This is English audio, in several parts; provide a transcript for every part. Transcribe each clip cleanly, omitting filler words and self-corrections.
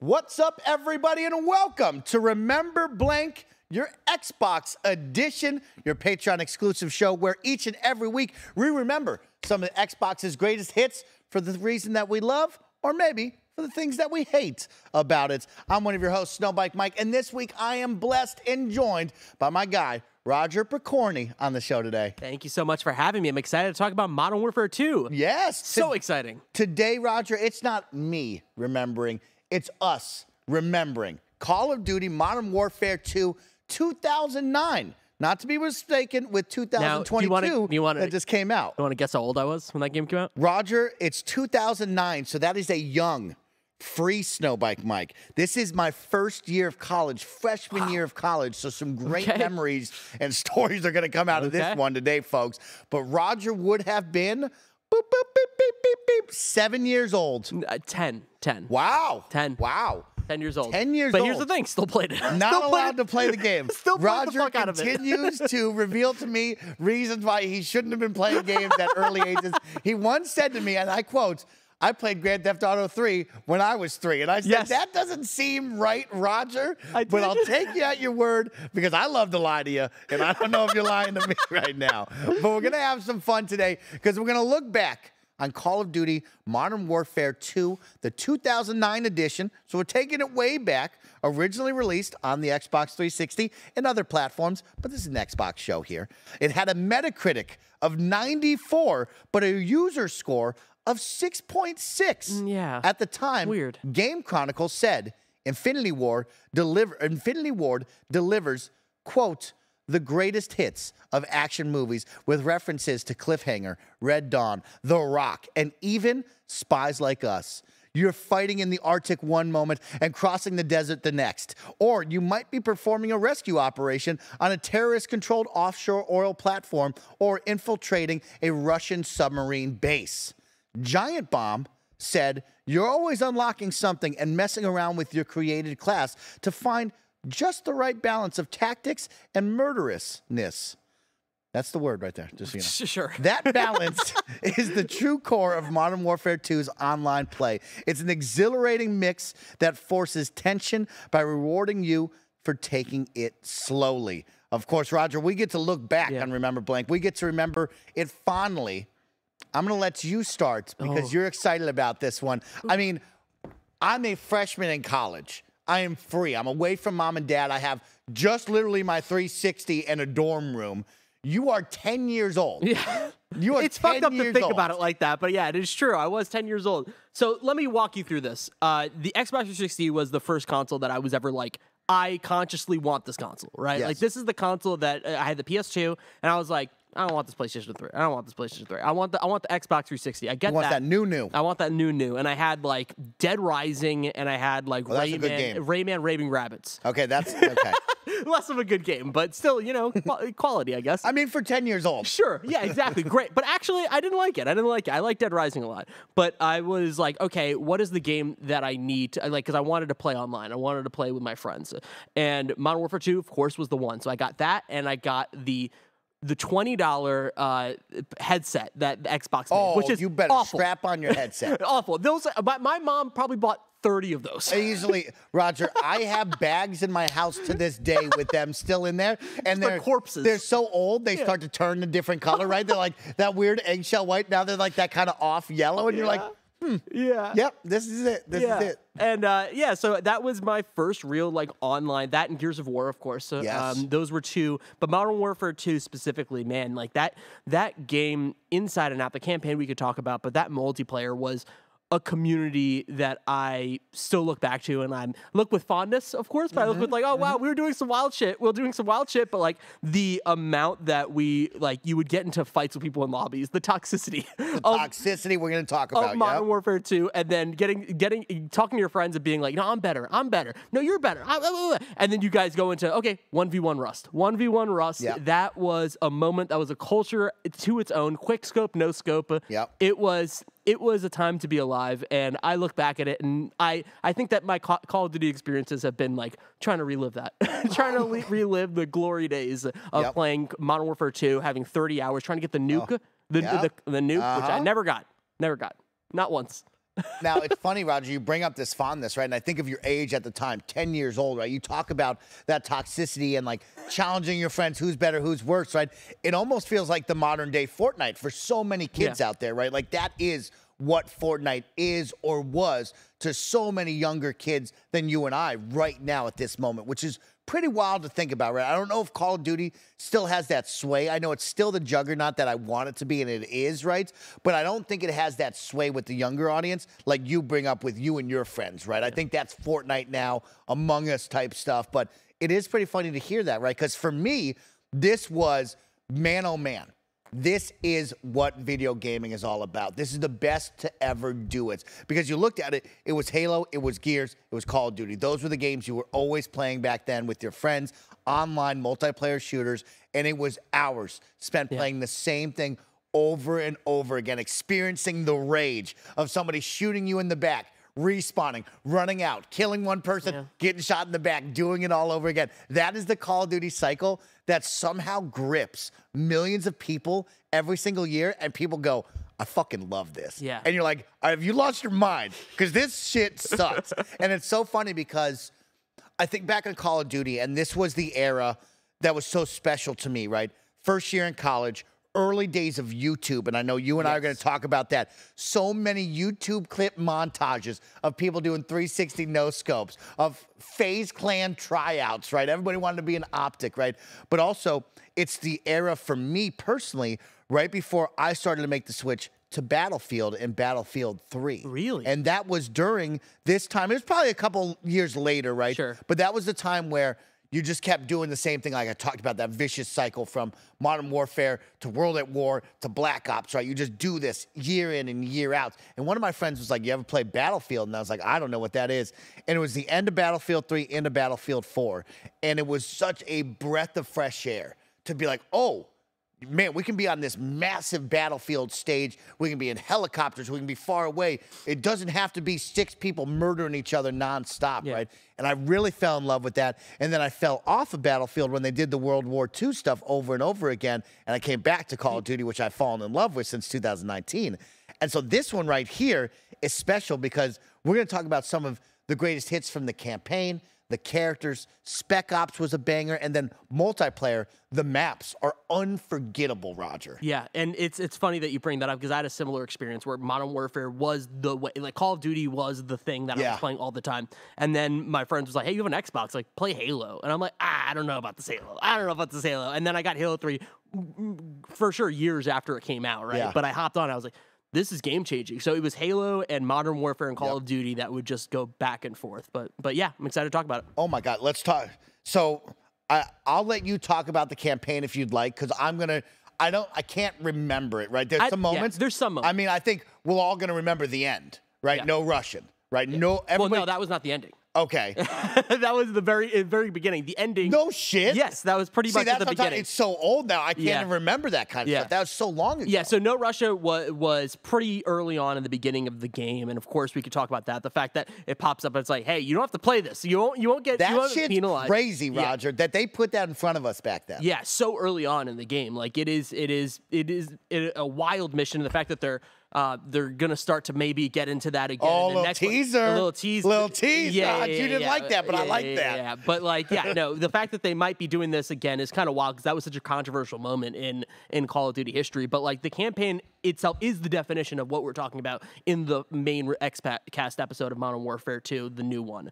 What's up, everybody, and welcome to Remember Blank, your Xbox edition, your Patreon exclusive show where each and every week we remember some of the Xbox's greatest hits for the reason that we love, or maybe for the things that we hate about it. I'm one of your hosts, Rog and Mike, and this week I am blessed and joined by my guy, Roger Picorni, on the show today. Thank you so much for having me. I'm excited to talk about Modern Warfare 2. Yes. So exciting. Today, Roger, it's not me remembering. It's us remembering Call of Duty Modern Warfare 2 2009. Not to be mistaken with 2022 that just came out. You want to guess how old I was when that game came out? Roger, it's 2009, so that is a young, free Snowbike Mike. This is my first year of college, freshman year of college, so some great memories and stories are going to come out of this one today, folks. But Roger would have been... Boop, boop, beep, beep, beep, beep. 7 years old. 10. Wow. 10. Wow. 10 years old. 10 years but old. But here's the thing, still played it. Not allowed to play the game. Still played the Roger fuck out of it. continues to reveal to me reasons why he shouldn't have been playing games at early ages. He once said to me, and I quote, I played Grand Theft Auto 3 when I was 3. And I said, that doesn't seem right, Roger. But I'll take you at your word because I love to lie to you. And I don't know if you're lying to me right now. But we're going to have some fun today because we're going to look back on Call of Duty Modern Warfare 2, the 2009 edition. So we're taking it way back, originally released on the Xbox 360 and other platforms, but this is an Xbox show here. It had a Metacritic of 94, but a user score of 6.6. Yeah. At the time, weird. Game Chronicle said Infinity Ward delivers, quote, the greatest hits of action movies with references to Cliffhanger, Red Dawn, The Rock, and even Spies Like Us. You're fighting in the Arctic one moment and crossing the desert the next. Or you might be performing a rescue operation on a terrorist-controlled offshore oil platform or infiltrating a Russian submarine base. Giant Bomb said, you're always unlocking something and messing around with your created class to find just the right balance of tactics and murderousness. That's the word right there, just so you know. Sure. That balance is the true core of Modern Warfare 2's online play. It's an exhilarating mix that forces tension by rewarding you for taking it slowly. Of course, Roger, we get to look back on Remember Blank. We get to remember it fondly. I'm going to let you start because you're excited about this one. I mean, I'm a freshman in college. I am free. I'm away from mom and dad. I have just literally my 360 and a dorm room. You are 10 years old. Yeah. You are it's 10 fucked up years to think old. about it like that, but yeah, it is true. I was 10 years old. So let me walk you through this. The Xbox 360 was the first console that I was ever like, I consciously want this console, right? Yes. Like this is the console that I had the PS2, and I was like, I don't want this PlayStation 3. I don't want this PlayStation 3. I want the Xbox 360. I get that. You want that new. I want that new. And I had like Dead Rising, and I had like Rayman Raving Rabbits. Okay, that's okay. Less of a good game, but still, you know, quality, I guess. I mean, for 10 years old. Sure. Yeah, exactly. Great. But actually, I didn't like it. I like Dead Rising a lot. But I was like, okay, what is the game that I need to, like, because I wanted to play online. I wanted to play with my friends. And Modern Warfare 2, of course, was the one. So I got that, and I got the $20 headset that the Xbox made, which is you better awful. strap on your headset. Awful. Those, my mom probably bought 30 of those. Roger, I have bags in my house to this day with them still in there. And they're corpses. They're so old, they start to turn a different color, right? They're like that weird eggshell white. Now they're like that kind of off yellow. And you're like, yeah. Yep, this is it. This is it. And yeah, so that was my first real like online, that and Gears of War, of course. So those were two, but Modern Warfare 2 specifically, man, like that game inside and out, the campaign we could talk about, but that multiplayer was a community that I still look back to, and I'm look with fondness, of course, but I look with like, oh wow, we were doing some wild shit. But like the amount that we like, you would get into fights with people in lobbies, the toxicity, toxicity we're going to talk about. Modern Warfare 2, and then talking to your friends and being like, no, I'm better. No, you're better. And then you guys go into 1v1 Rust. Yep. That was a moment. That was a culture to its own. Quick scope, no scope. Yep. It was a time to be alive, and I look back at it, and I think that my Call of Duty experiences have been like trying to relive that, trying to relive the glory days of playing Modern Warfare 2, having 30 hours, trying to get the nuke, the nuke, which I never got, not once. Now, it's funny, Roger, you bring up this fondness, right? And I think of your age at the time, 10 years old, right? You talk about that toxicity and, like, challenging your friends, who's better, who's worse, right? It almost feels like the modern-day Fortnite for so many kids out there, right? Like, that is what Fortnite is or was to so many younger kids than you and I right now at this moment, which is pretty wild to think about, right? I don't know if Call of Duty still has that sway. I know it's still the juggernaut that I want it to be, and it is, right? But I don't think it has that sway with the younger audience like you bring up with you and your friends, right? I think that's Fortnite now, Among Us type stuff. But it is pretty funny to hear that, right? Because for me, this was man, oh man. This is what video gaming is all about. This is the best to ever do it. Because you looked at it, it was Halo, it was Gears, it was Call of Duty. Those were the games you were always playing back then with your friends, online multiplayer shooters, and it was hours spent playing the same thing over and over again, experiencing the rage of somebody shooting you in the back, respawning, running out, killing one person, getting shot in the back, doing it all over again. That is the Call of Duty cycle that somehow grips millions of people every single year, and people go, I fucking love this. Yeah. And you're like, have you lost your mind? Because this shit sucks. And it's so funny because I think back on Call of Duty, and this was the era that was so special to me, right? First year in college, early days of YouTube, and I know you and I are going to talk about that. So many YouTube clip montages of people doing 360 no-scopes, of FaZe Clan tryouts, right? Everybody wanted to be an optic, right? But also, it's the era for me personally, right before I started to make the switch to Battlefield and Battlefield 3. Really? And that was during this time. It was probably a couple years later, right? Sure. But that was the time where you just kept doing the same thing, like I talked about, that vicious cycle from Modern Warfare to World at War to Black Ops, right? You just do this year in and year out. And one of my friends was like, you ever play Battlefield? And I was like, I don't know what that is. And it was the end of Battlefield 3 into Battlefield 4. And it was such a breath of fresh air to be like, oh, man, we can be on this massive battlefield stage. We can be in helicopters. We can be far away. It doesn't have to be 6 people murdering each other nonstop, right? And I really fell in love with that. And then I fell off of Battlefield when they did the World War II stuff over and over again. And I came back to Call of Duty, which I've fallen in love with since 2019. And so this one right here is special because we're going to talk about some of the greatest hits from the campaign, the characters. Spec Ops was a banger, and then multiplayer, the maps are unforgettable, Roger. Yeah, and it's funny that you bring that up because I had a similar experience where Modern Warfare was the way, like Call of Duty was the thing that I was playing all the time. And then my friends was like, hey, you have an Xbox, like play Halo. And I'm like, I don't know about this Halo. I don't know about this Halo. And then I got Halo 3 for sure years after it came out, right? Yeah. But I hopped on, I was like, this is game-changing. So it was Halo and Modern Warfare and Call of Duty that would just go back and forth. But yeah, I'm excited to talk about it. Oh, my God. Let's talk. So I'll let you talk about the campaign if you'd like, because I can't remember it, right? There's some moments. Yeah, there's some moments. I mean, I think we're all going to remember the end, right? Yeah. No Russian, right? Yeah. No, everybody. Well, no, that was not the ending. Okay. That was the very beginning. The ending. No shit. Yes, that was pretty much at the beginning. It's so old now. I can't even remember that kind of stuff. That was so long ago. Yeah, so No Russia was pretty early on in the beginning of the game, and of course we could talk about that. The fact that it pops up and it's like, hey, you don't have to play this. You won't get penalized. Crazy, Roger, that they put that in front of us back then. Yeah, so early on in the game, like it is a wild mission. The fact that they're gonna start to maybe get into that again. Oh, in the little next teaser. A little tease. Little tease. Yeah, you didn't like that, but I like that. Yeah, but like, no, the fact that they might be doing this again is kind of wild because that was such a controversial moment in Call of Duty history. But like the campaign itself is the definition of what we're talking about in the main X-Cast episode of Modern Warfare 2, the new one,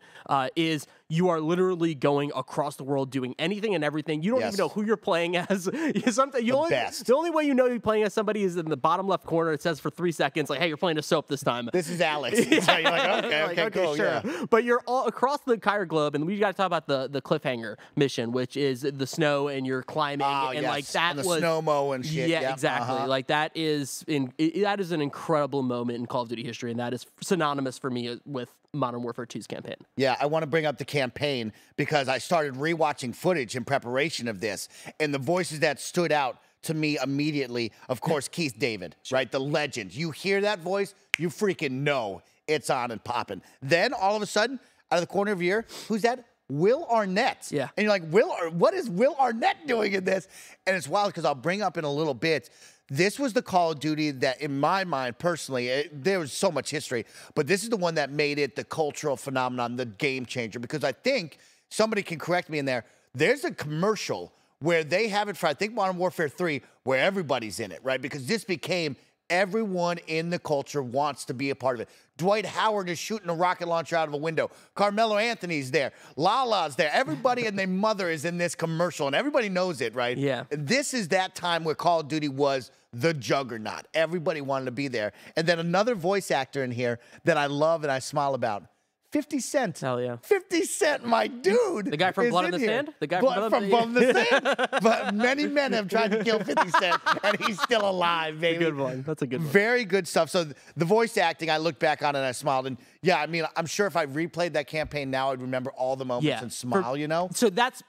is you are literally going across the world doing anything and everything. You don't even know who you're playing as. The only way you know you're playing as somebody is in the bottom left corner. It says for 3 seconds, like, hey, you're playing a soap this time. This is Alex. You're like, okay, cool, sure. Yeah. But you're all across the entire globe, and we got to talk about the cliffhanger mission, which is the snow and you're climbing, and like that and the snow-mo and shit. Yeah, exactly. Like that is an incredible moment in Call of Duty history, and that is synonymous for me with Modern Warfare 2's campaign. Yeah, I want to bring up the campaign because I started rewatching footage in preparation of this, and the voices that stood out to me immediately, of course, Keith David, right? The legend. You hear that voice, you freaking know it's on and popping. Then all of a sudden, out of the corner of your ear, who's that? Will Arnett. Yeah. And you're like, what is Will Arnett doing in this? And it's wild because I'll bring up in a little bit this was the Call of Duty that, in my mind, personally, there was so much history, but this is the one that made it the cultural phenomenon, the game changer, because I think somebody can correct me in there. There's a commercial where they have it for, I think, Modern Warfare 3, where everybody's in it, right? Because this became everyone in the culture wants to be a part of it. Dwight Howard is shooting a rocket launcher out of a window. Carmelo Anthony's there. Lala's there. Everybody and their mother is in this commercial, and everybody knows it, right? Yeah. This is that time where Call of Duty was the juggernaut. Everybody wanted to be there. And then another voice actor in here that I love and I smile about. 50 Cent. Hell yeah. 50 Cent, my dude. The guy from Blood on the Sand? The guy from Blood on the Sand. But many men have tried to kill 50 Cent, and he's still alive, baby. That's a good one. That's a good one. Very good stuff. So the voice acting, I looked back on it and I smiled. And yeah, I mean, I'm sure if I replayed that campaign now, I'd remember all the moments and smile, you know? So that's...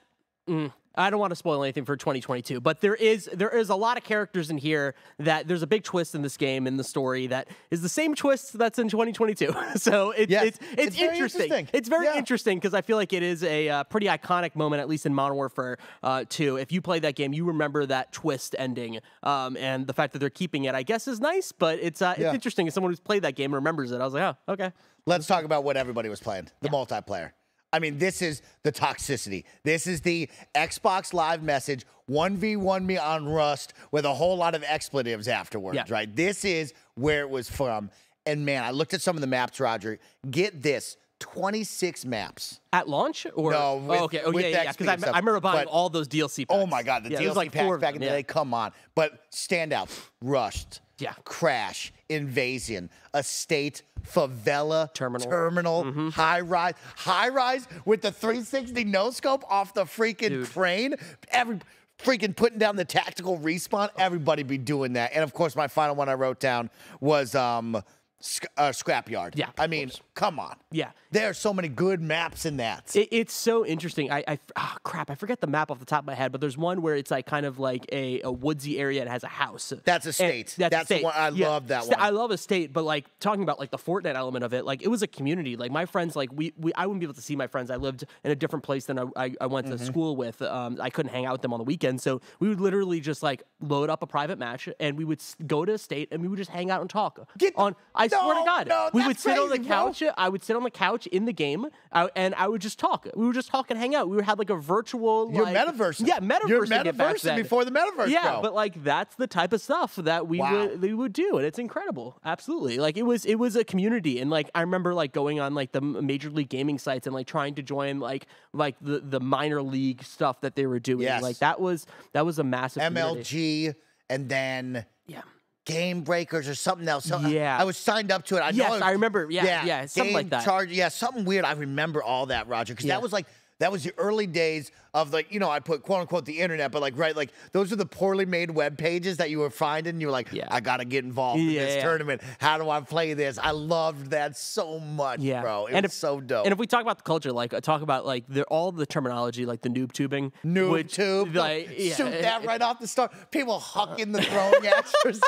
I don't want to spoil anything for 2022, but there is a lot of characters in here that there's a big twist in this game, in the story, that is the same twist that's in 2022. So it's interesting. It's very interesting because I feel like it is a pretty iconic moment, at least in Modern Warfare 2. If you play that game, you remember that twist ending, and the fact that they're keeping it, I guess, is nice. But it's interesting as someone who's played that game and remembers it. I was like, oh, okay. Let's talk about what everybody was playing, the multiplayer. I mean, this is the toxicity. This is the Xbox Live message, 1v1 me on Rust with a whole lot of expletives afterwards, right? This is where it was from. And, man, I looked at some of the maps, Roger. Get this, 26 maps. At launch? Or? No, with, okay. Oh, yeah. Because I remember buying all those DLC packs. Oh, my God, the DLC like packs back in the day, come on. But standouts, Rust, Crash, Invasion, Estate, Favela, Terminal, High Rise with the 360 no-scope off the freaking crane. Freaking putting down the tactical respawn. Everybody be doing that. And, of course, my final one I wrote down was Scrapyard. Yeah, I mean, come on. Yeah. There are so many good maps in that. It's so interesting. Crap, I forget the map off the top of my head, but there's one where it's like kind of like a woodsy area that has a house. That's Estate. That's the one. I love that one. I love Estate, but like talking about like the Fortnite element of it, like it was a community. Like my friends, like I wouldn't be able to see my friends. I lived in a different place than I went to school with. I couldn't hang out with them on the weekend, so we would literally just like load up a private match and we would go to Estate and we would just hang out and talk. I swear to God, we would sit on the couch. I would sit on the couch in the game, and I would just talk. We would just talk and hang out. We would have like a virtual, Your metaverse. Yeah, metaverse. Your metaverse before the metaverse. Yeah, bro. but like that's the type of stuff that we would do, and it's incredible. Absolutely, like it was a community, and like I remember like going on like the Major League Gaming sites and like trying to join like the minor league stuff that they were doing. Yes. Like that was a massive MLG, community. and then Game Breakers or something else. So Yeah. I was signed up to it. I remember. Yeah, something like that. Something weird. I remember all that, Roger, because that was the early days of like, I put quote unquote the internet, but like those are the poorly made web pages that you were finding. And you were like, I gotta get involved in this tournament. How do I play this? I loved that so much, bro. It was so dope. And if we talk about the culture, like talk about like all the terminology, like the noob tubing, tube, like shoot that right off the start. People hucking the throwing axes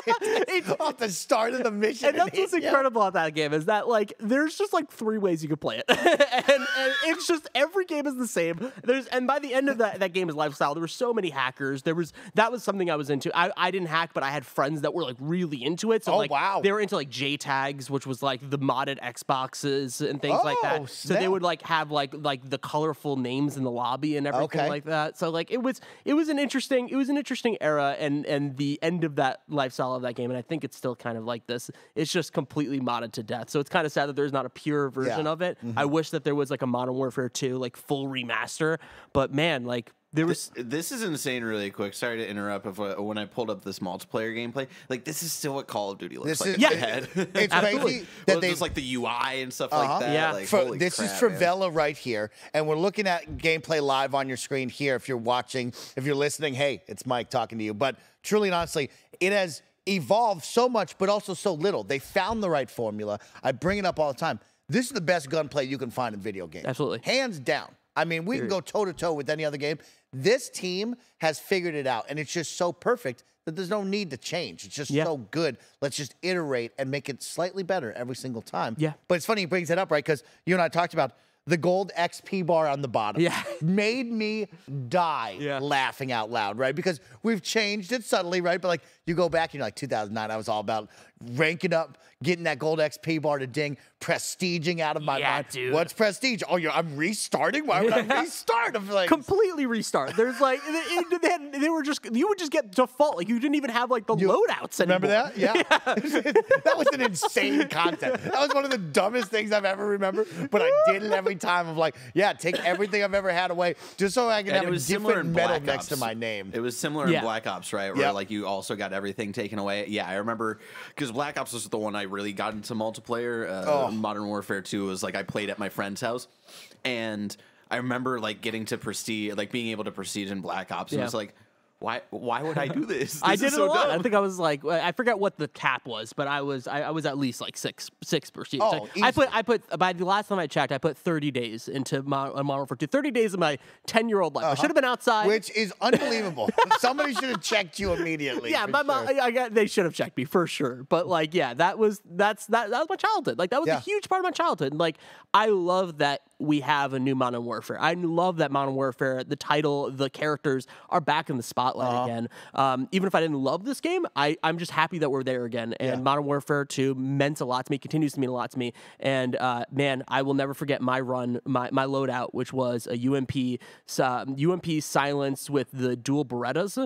off the start of the mission. And that's what's incredible about that game is that like there's just like 3 ways you could play it, and it's just every game is the same. And by the end of that game's lifestyle, there were so many hackers. That was something I was into. I didn't hack, but I had friends that were like really into it. So they were into like JTags, which was like the modded Xboxes and things like that. So they would like have like the colorful names in the lobby and everything like that. So like it was an interesting era and the end of that lifestyle of that game. And I think it's still kind of like this. It's just completely modded to death. So it's kind of sad that there's not a pure version of it. I wish that there was like a Modern Warfare 2 like full remaster, but man, like there was this is insane. Really quick, sorry to interrupt. When I pulled up this multiplayer gameplay, like this is still what Call of Duty looks like. It's crazy that they just like the UI and stuff like that. Yeah, like, this is Favela right here, and we're looking at gameplay live on your screen here. If you're watching, if you're listening, hey, it's Mike talking to you. But truly and honestly, it has evolved so much, but also so little. They found the right formula. I bring it up all the time. This is the best gunplay you can find in video games. Absolutely, hands down. I mean, we can go toe-to-toe with any other game. This team has figured it out, and it's just so perfect that there's no need to change. It's just so good. Let's just iterate and make it slightly better every single time. Yeah. But it's funny he brings it up, right? Because you and I talked about the gold XP bar on the bottom. Made me die laughing out loud, right? Because we've changed it subtly, right? But like you go back and you're like 2009, I was all about ranking up, getting that gold XP bar to ding, prestiging out of my mind. Dude. What's prestige? Oh, I'm restarting? Why would I restart? I'm like, completely restart. There's like, they were just, you would just get default. Like, you didn't even have like the loadouts anymore. Remember that? Yeah. That was an insane concept. That was one of the dumbest things I've ever remembered, but I did it every time of like, yeah, take everything I've ever had away just so I can have a different medal next to my name. It was similar in Black Ops, right? Where like you also got everything taken away. Yeah, I remember because Black Ops was the one I really got into multiplayer. Modern Warfare 2 was like I played at my friend's house, and I remember like getting to prestige, like being able to prestige in Black Ops. And it was like, why would I do this? I did it so a lot. dumb. I think I was like, I forget what the cap was, but I was at least like six prestige. Oh, I put by the last time I checked, I put 30 days into Modern Warfare 2. 30 days of my 10-year-old life. I should have been outside, which is unbelievable. Somebody should have checked you immediately. Yeah, they should have checked me for sure. But like, yeah, that was my childhood. Like that was a huge part of my childhood. And like, I love that we have a new Modern Warfare. I love that Modern Warfare, the title, the characters are back in the spotlight again. Even if I didn't love this game, I'm just happy that we're there again. And Modern Warfare 2 meant a lot to me, continues to mean a lot to me. And man, I will never forget my run, my loadout, which was a UMP silence with the dual Berettas,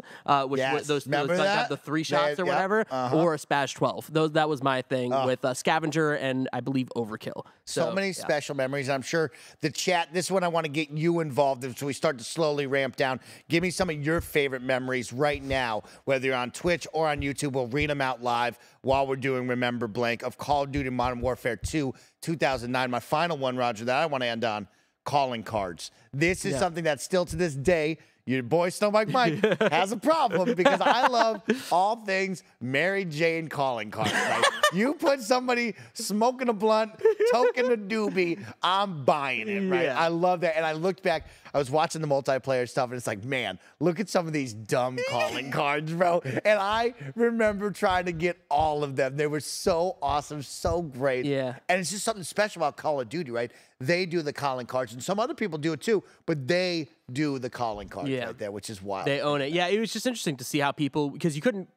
which were those like, the 3 shots or whatever, or a Spaz 12. That was my thing with Scavenger and I believe Overkill. So many special memories. I'm sure the chat, this one I want to get you involved in so we start to slowly ramp down. Give me some of your favorite memories right now, whether you're on Twitch or on YouTube. We'll read them out live while we're doing Remember Blank of Call of Duty Modern Warfare 2, 2009. My final one, Roger, that I want to end on, calling cards. This is something that still to this day, your boy Rog and Mike has a problem because I love all things Mary Jane calling cards. Right? You put somebody smoking a blunt, toking a doobie, I'm buying it, right? I love that. And I looked back, I was watching the multiplayer stuff, and it's like, man, look at some of these dumb calling cards, bro. And I remember trying to get all of them. They were so awesome, so great. Yeah. And it's just something special about Call of Duty, right? They do the calling cards, and some other people do it too, but they do the calling cards right there, which is wild. They own it. Yeah, it was just interesting to see how people, because you couldn't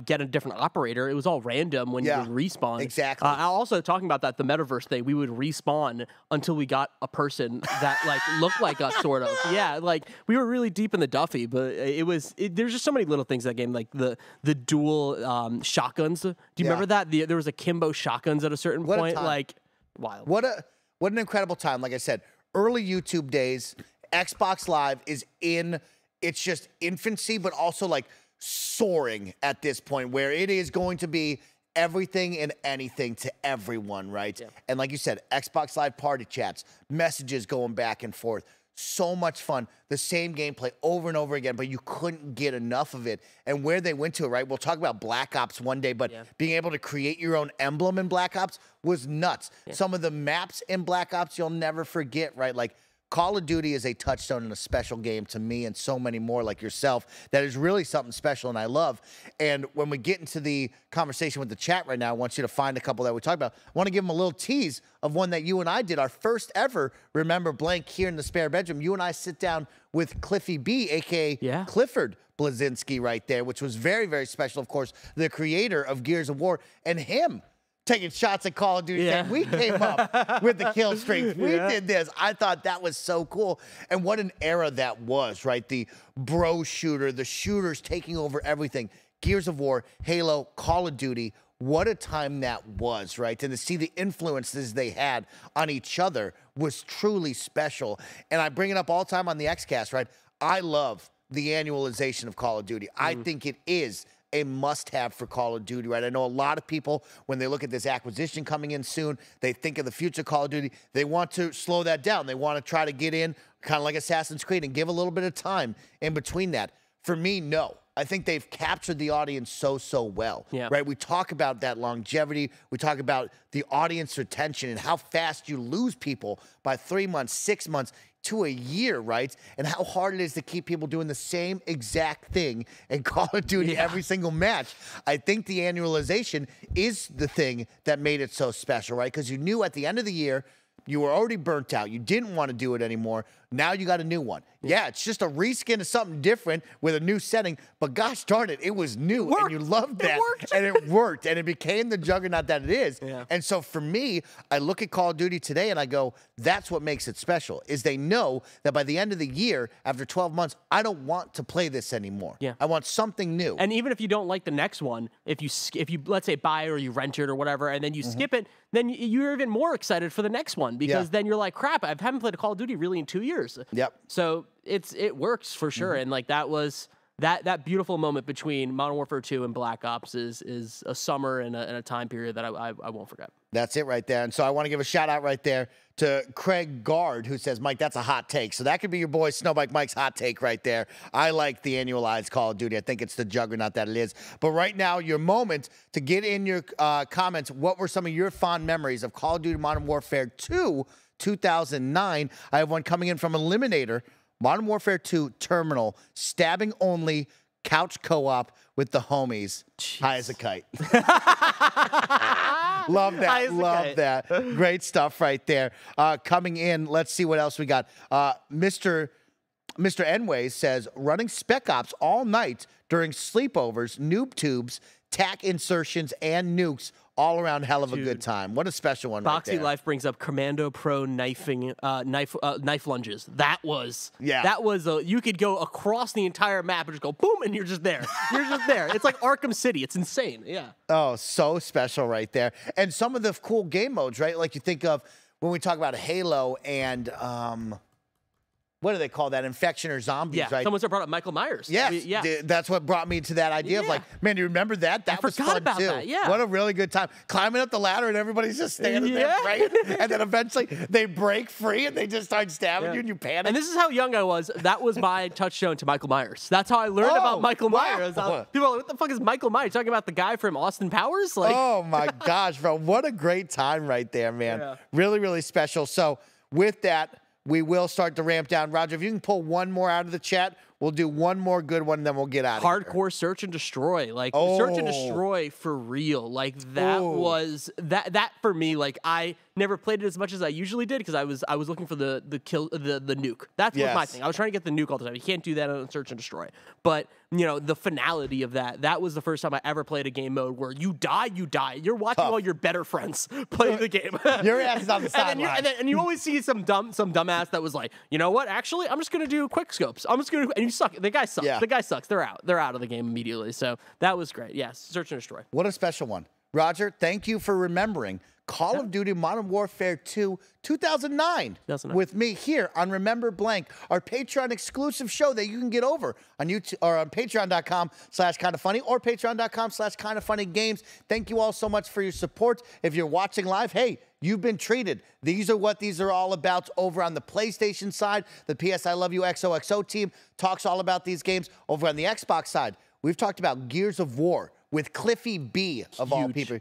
get a different operator. It was all random when you would respawn. Exactly. Also talking about that, the metaverse thing, we would respawn until we got a person that like looked like us, sort of. Yeah, like we were really deep in the Duffy, but there's just so many little things in that game, like the dual shotguns. Do you remember that? There was a Kimbo shotguns at a certain point. Like, wild. What an incredible time. Like I said, early YouTube days, Xbox Live is in its just infancy, but also like soaring at this point where it is going to be everything and anything to everyone, right? Yeah. And like you said, Xbox Live party chats, messages going back and forth. So much fun. The same gameplay over and over again, but you couldn't get enough of it. And where they went to it, right? We'll talk about Black Ops one day, but being able to create your own emblem in Black Ops was nuts. Yeah. Some of the maps in Black Ops you'll never forget, right? Like Call of Duty is a touchstone and a special game to me and so many more like yourself that is really something special and I love. And when we get into the conversation with the chat right now, I want you to find a couple that we talked about. I want to give them a little tease of one that you and I did, our first ever Remember Blank here in the spare bedroom. You and I sit down with Cliffy B, a.k.a. Clifford Blazinski right there, which was very, very special. Of course, the creator of Gears of War, and him taking shots at Call of Duty. Yeah. We came up with the kill streaks. We did this. I thought that was so cool. And what an era that was, right? The bro shooter, the shooters taking over everything. Gears of War, Halo, Call of Duty. What a time that was, right? And to see the influences they had on each other was truly special. And I bring it up all the time on the XCast, right? I love the annualization of Call of Duty. I think it is a must-have for Call of Duty, right? I know a lot of people, when they look at this acquisition coming in soon, they think of the future Call of Duty. They want to slow that down. They want to try to get in kind of like Assassin's Creed and give a little bit of time in between that. For me, no. I think they've captured the audience so well, right? We talk about that longevity. We talk about the audience retention and how fast you lose people by 3 months, 6 months, to a year, right? And how hard it is to keep people doing the same exact thing in Call of Duty every single match. I think the annualization is the thing that made it so special, right? Because you knew at the end of the year, you were already burnt out. You didn't want to do it anymore. Now you got a new one. Yeah, it's just a reskin of something different with a new setting, but gosh darn it, it was new, and you loved that, and it worked, and it became the juggernaut that it is. Yeah. And so for me, I look at Call of Duty today, and I go, that's what makes it special, is they know that by the end of the year, after 12 months, I don't want to play this anymore. Yeah. I want something new. And even if you don't like the next one, if you let's say buy it or you rent it or whatever, and then you skip it, then you're even more excited for the next one, because then you're like, crap, I haven't played a Call of Duty really in 2 years. Yep. So it works for sure. And like that was that beautiful moment between Modern Warfare 2 and Black Ops is a summer and a time period that I won't forget. That's it right there. And so I want to give a shout out right there to Craig Gard, who says, Mike, that's a hot take. So that could be your boy Snowbike Mike's hot take right there. I like the annualized Call of Duty. I think it's the juggernaut that it is. But right now, your moment to get in your comments, what were some of your fond memories of Call of Duty Modern Warfare 2 2009? I have one coming in from Eliminator. Modern Warfare 2 Terminal, stabbing only, couch co-op with the homies. Jeez. High as a kite. Love that. Love that. Great stuff right there. Coming in, let's see what else we got. Mr. Enway says, running Spec Ops all night during sleepovers, noob tubes, tack insertions, and nukes. All around hell of a good time. What a special one right there. Boxy Life brings up Commando Pro knife lunges. That was you could go across the entire map and just go boom, and you're just there. You're just there. It's like Arkham City. It's insane. Yeah. Oh, so special right there. And some of the cool game modes, right? Like you think of when we talk about Halo and what do they call that? Infection or zombies, right? Someone brought up Michael Myers. Yes, that's what brought me to that idea of like, man, you remember that? That was fun too. That, yeah. What a really good time. Climbing up the ladder and everybody's just standing there praying. And then eventually they break free and they just start stabbing you and you panic. And this is how young I was. That was my touchstone to Michael Myers. That's how I learned about Michael Myers. People are like, what the fuck is Michael Myers? Talking about the guy from Austin Powers? Like, oh my gosh, bro. What a great time right there, man. Yeah. Really, really special. So with that, we will start to ramp down. Roger, if you can pull one more out of the chat, we'll do one more good one, and then we'll get out of here. Hardcore search and destroy. Like, search and destroy for real. Like, that was... That for me, like, I never played it as much as I usually did because I was looking for the nuke. That's was my thing. I was trying to get the nuke all the time. You can't do that on search and destroy. But, you know, the finality of that was the first time I ever played a game mode where you die, you die. You're watching all your better friends play the game. Your ass is on the sideline. And you always see some dumbass that was like, you know what? Actually, I'm just going to do quick scopes. I'm just going to... And you suck. The guy sucks. Yeah. The guy sucks. They're out. They're out of the game immediately. So that was great. Yes, search and destroy. What a special one. Roger, thank you for remembering Call of Duty Modern Warfare 2 2009 with me here on Remember Blank, our Patreon exclusive show that you can get over on YouTube or on patreon.com/kindafunny or patreon.com/kindafunnygames. Thank you all so much for your support. If you're watching live, hey, you've been treated. These are what these are all about over on the PlayStation side. The PS I Love You XOXO team talks all about these games. Over on the Xbox side, we've talked about Gears of War with Cliffy B of all people.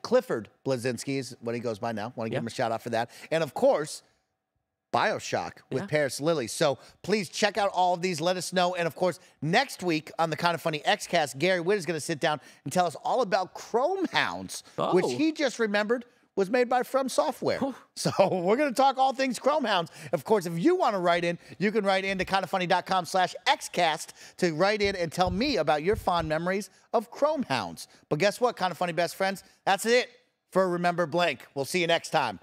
Clifford Blazinski is what he goes by now. Want to give him a shout out for that. And of course, BioShock with Paris Lily. So please check out all of these. Let us know. And of course, next week on the Kinda Funny Xcast, Gary Witt is going to sit down and tell us all about Chrome Hounds, which he just remembered was made by From Software. So we're going to talk all things Chrome Hounds. Of course, if you want to write in, you can write in to kindafunny.com/xcast to write in and tell me about your fond memories of Chrome Hounds. But guess what, Kinda Funny best friends? That's it for Remember Blank. We'll see you next time.